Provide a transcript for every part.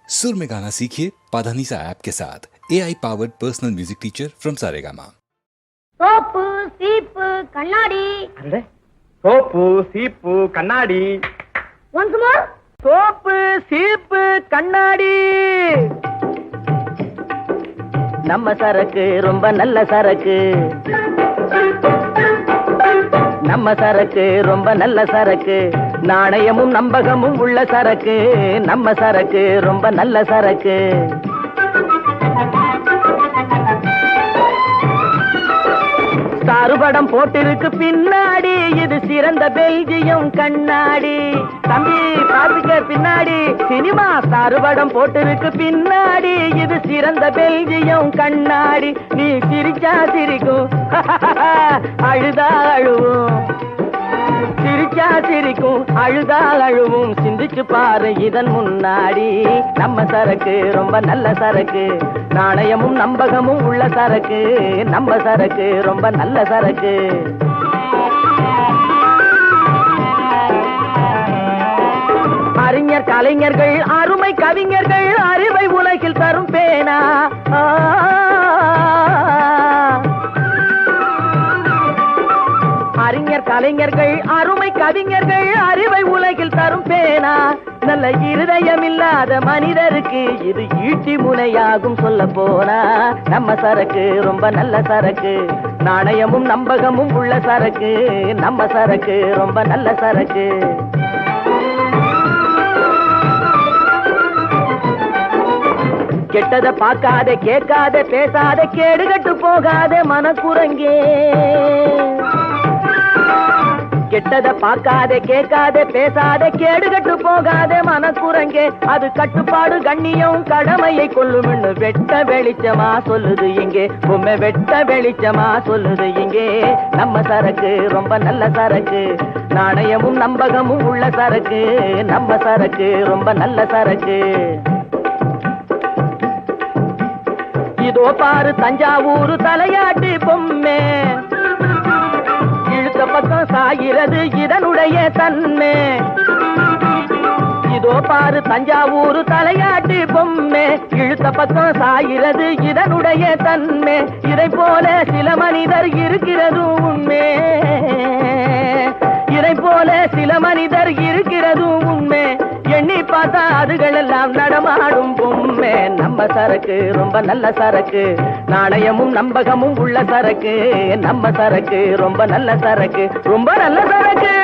सुर में गाना सीखिए पाधानीसा ऐप के साथ AI powered personal music teacher from Saregama. Soap சீப்பு கண்ணாடி. சோப்பு சீப்பு கண்ணாடி. Once more. சோப்பு சீப்பு கண்ணாடி. நம்ம சரக்கு ரொம்ப நல்ல சரக்கு. நம்ம சரக்கு ரொம்ப நல்ல சரக்கு. நாணயமும் நம்பகமும் உள்ள சரக்கு. நம்ம சரக்கு ரொம்ப நல்ல சரக்கு. சாறுபடம் போட்டிருக்கு பின்னாடி. இது சிறந்த பெல்ஜியம் கண்ணாடி. தம்பி பாத்துக்க பின்னாடி. சினிமா சாறுபடம் போட்டிருக்கு பின்னாடி. இது சிறந்த பெல்ஜியம் கண்ணாடி. நீ சிரிச்சா சிரிக்கும், அழுதா அழுவும். சிரிச்சா சிரிக்கும், அழுதா அழுவும். சிந்திச்சு பாரு இதன் முன்னாடி. நம்ம சரக்கு ரொம்ப நல்ல சரக்கு. நாணயமும் நம்பகமும் உள்ள சரக்கு. நம்ம சரக்கு ரொம்ப நல்ல சரக்கு. அறிஞர் கலைஞர்கள் அருமை கவிஞர்கள் அறிவை உலகில் தரும் பேனா. அறிஞர் கலைஞர்கள் அருமை கவிஞர்கள் அறிவை உலகில் தரும் பேனா. நல்ல இருதயம் இல்லாத மனிதருக்கு இது ஈட்டி முனையாகும் சொல்ல போனா. நம்ம சரக்கு ரொம்ப நல்ல சரக்கு. நாணயமும் நம்பகமும் உள்ள சரக்கு. நம்ம சரக்கு ரொம்ப நல்ல சரக்கு. கெட்டத பார்க்காத கேட்காத பேசாத கேடுகட்டு போகாத மனக்குரங்கே. கெட்டத பார்க்காத கேட்காத பேசாத கேடுகட்டு போகாத மனக்குரங்கே. அது கட்டுப்பாடு கண்ணியம் கடமையை கொள்ளும்னு வெட்ட வெளிச்சமா சொல்லுது இங்கே. உண்மை வெட்ட வெளிச்சமா சொல்லுது இங்கே. நம்ம சரக்கு ரொம்ப நல்ல சரக்கு. நாணயமும் நம்பகமும் உள்ள சரக்கு. நம்ம சரக்கு ரொம்ப நல்ல சரக்கு. இதோ பாரு தஞ்சாவூர் தலையாட்டி பொம்மை. இழுத்த பக்கம் சாகிறது இதனுடைய தன்மை. இதோ பாரு தஞ்சாவூர் தலையாட்டி பொம்மை. இழுத்த பக்கம் சாகிறது இதனுடைய தன்மை. இதை போல சில மனிதர் இருக்கிறது உண்மை. இதை போல சில மனிதர் இருக்கிறது உண்மை. எண்ணி பார்த்தா அதுகள் எல்லாம் நடமாடும் பொம்மை. நம்ம சரக்கு ரொம்ப நல்ல சரக்கு. நாணயமும் நம்பகமும் உள்ள சரக்கு. நம்ம சரக்கு ரொம்ப நல்ல சரக்கு. ரொம்ப நல்ல சரக்கு.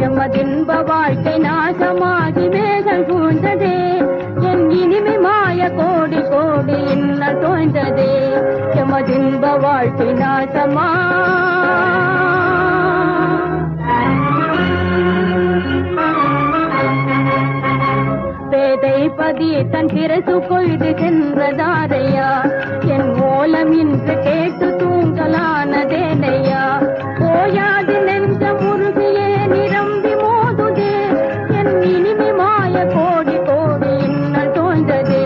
எமதின்ப வாழ்க்கை நாசமாகி மேகம் சூழ்ந்ததே. என் இனிமை மாய கோடி கோடி இன்னல் தோய்ந்ததே. எமதின்ப வாழ்க்கை நாசமா. பேதை பதி தன் சிரசு கொய்து சென்றதாரையா. என் மூலம் இன்று கேட்டு தூங்கலானதேனையா. போயாது நெஞ்ச முருகியே நிரம்பி மோதுதே. என் இனிமை மாய கோடி கோடி இன்னல் தோய்ந்ததே.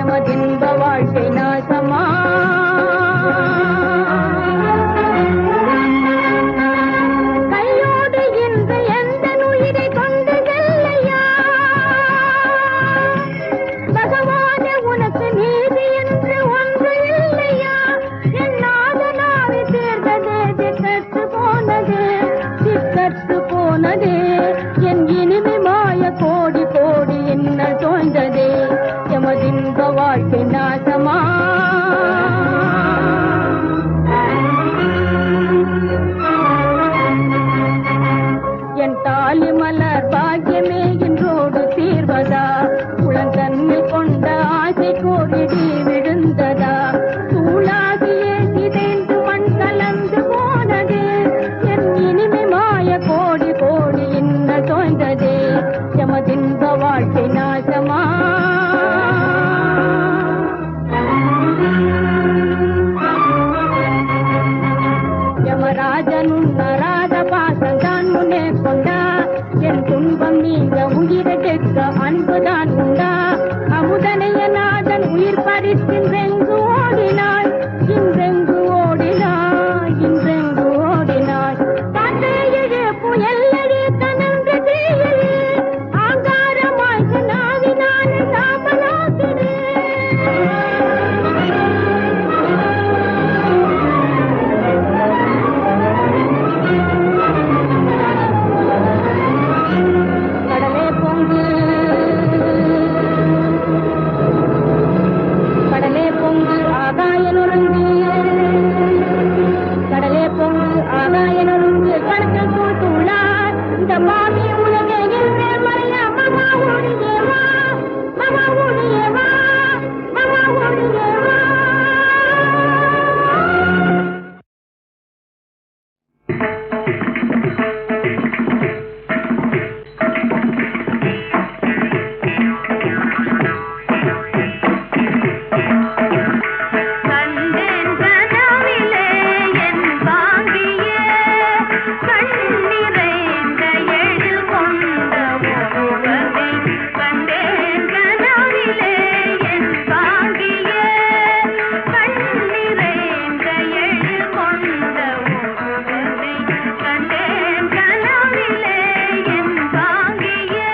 எமதின்ப வாழ்க்கை நாசமா. கையோடு இன்று எந்த உயிரை கொண்டு செல்லையா. பகவானே உனக்கு நீதி என்று ஒன்று இல்லையா. என் நாதனாவை சேர்ந்ததே திக்கற்று போனதே. திக்கற்று போனதே. என் இனிமை மாய கோடி கோடி இன்னல் தோய்ந்ததே. எமதின்ப வாழ்க்கை நாசமா. என் தாலி மலர் பாக்கியமே இன்றோடு தீர்வதா. தேசமா யமராஜனும் நராத பாசந்தான் முன்னே கொண்டா என் துன்பம் நீங்க உயிரெடுக்க அன்புதான் உண்டா அமுதனைய நாதன் உயிர் பறித்தின்றெங்கு ஓடினாய் இன்றெங்கு ஓடினாய் இன்றெங்கு ஓடினாய் காற்றேழு புயல்லடி கனந்து தீயலே ஆங்காரமாய் நாவினாலே சாம்பலாக்கினே கடலே பொங்கு கடலே பொங்கு ஆகாய நுறுங்கு கடலே பொங்கு ஆகாய நுறுங்கு கடற்கல் தூள் தூளார் இந்த பாவி உலகே என்றே மறைய மாமா ஓடியே வா மாமா ஓடியே வா மாமா ஓடியே வா கண்டேன் கனவிலே என் வாங்கியே கண் நிறைந்த எழில் கொண்ட ஒருவனை கண்டேன் கனவிலே என் வாங்கியே கண் நிறைந்த எழில் கொண்ட ஒருவனை கண்டேன் கனவிலே என் வாங்கியே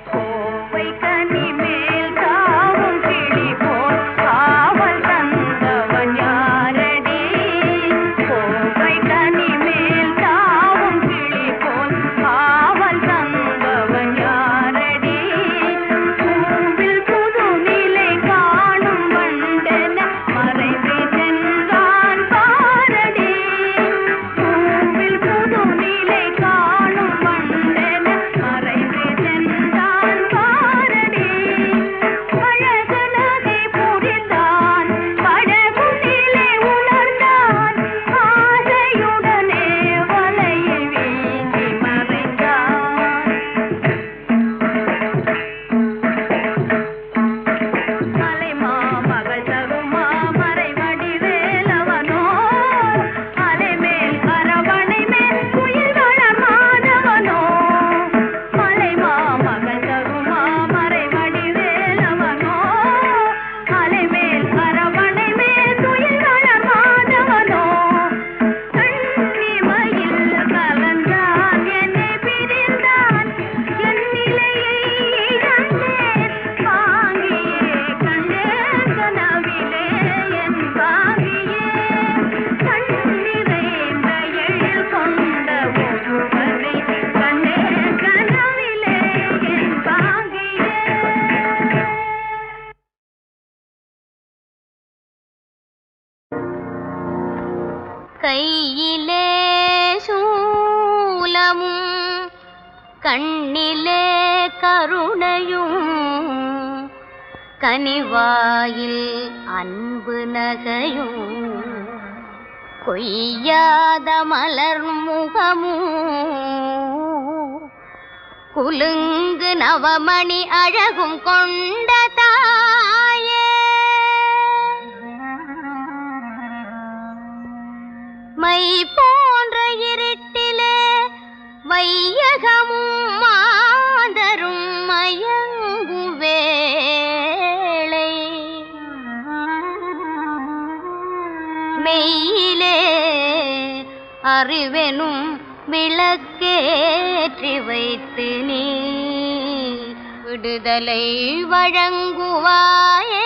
கோவை கனி மேல் தாவும் கிளி போல் காவல் தந்தவன் யாரடி கோவை கனி மேல் தாவும் கிளி போல் காவல் தந்தவன் யாரடி பூவில் புது நிலை காணும் வண்டென மறைந்து சென்றான் பாரடி பூவில் புது நிலை காணும் வண்டென மறைந்து சென்றான் பாரடி அழகனதை புரிந்தான் படகுனிலே உணர்ந்தான் ஆசையுடனே வலையில் வீசி மறைந்தான் அலைமா மகள் தருமா மறைவடி வேலவனோ அலைமேல் அரவணை மேல் குயில் வளமாதவனோ அலைமா மகள் தருமா மறைவடி வேலவனோ அலைமேல் அரவணை மேல் குயில் வளமாதவனோ கண்ணிமையில் கலந்தான் என்னை பிரிந்தான் என் நிலையை இழந்தேன் வாங்கியே கண்டேன் கனவிலே என் வாங்கியே கண் நிறைந்த எழில் கொண்ட ஒருவரை கண்டேன் கனவிலே என் வாங்கியே கையிலே சூலமும் கண்ணிலே கருணையும் கனிவாயில் அன்பு நகையும் கொய்யாத மலர் முகமும் குலுங்கு நவமணி அழகும் கொண்ட தாயே மை போன்ற இருட்டிலே வையகமும் மாந்தரும் மயங்கும் வேளை மெய்யிலே அறிவெனும் விளக்கேற்றி வைத்து நீ விடுதலை வழங்குவாயே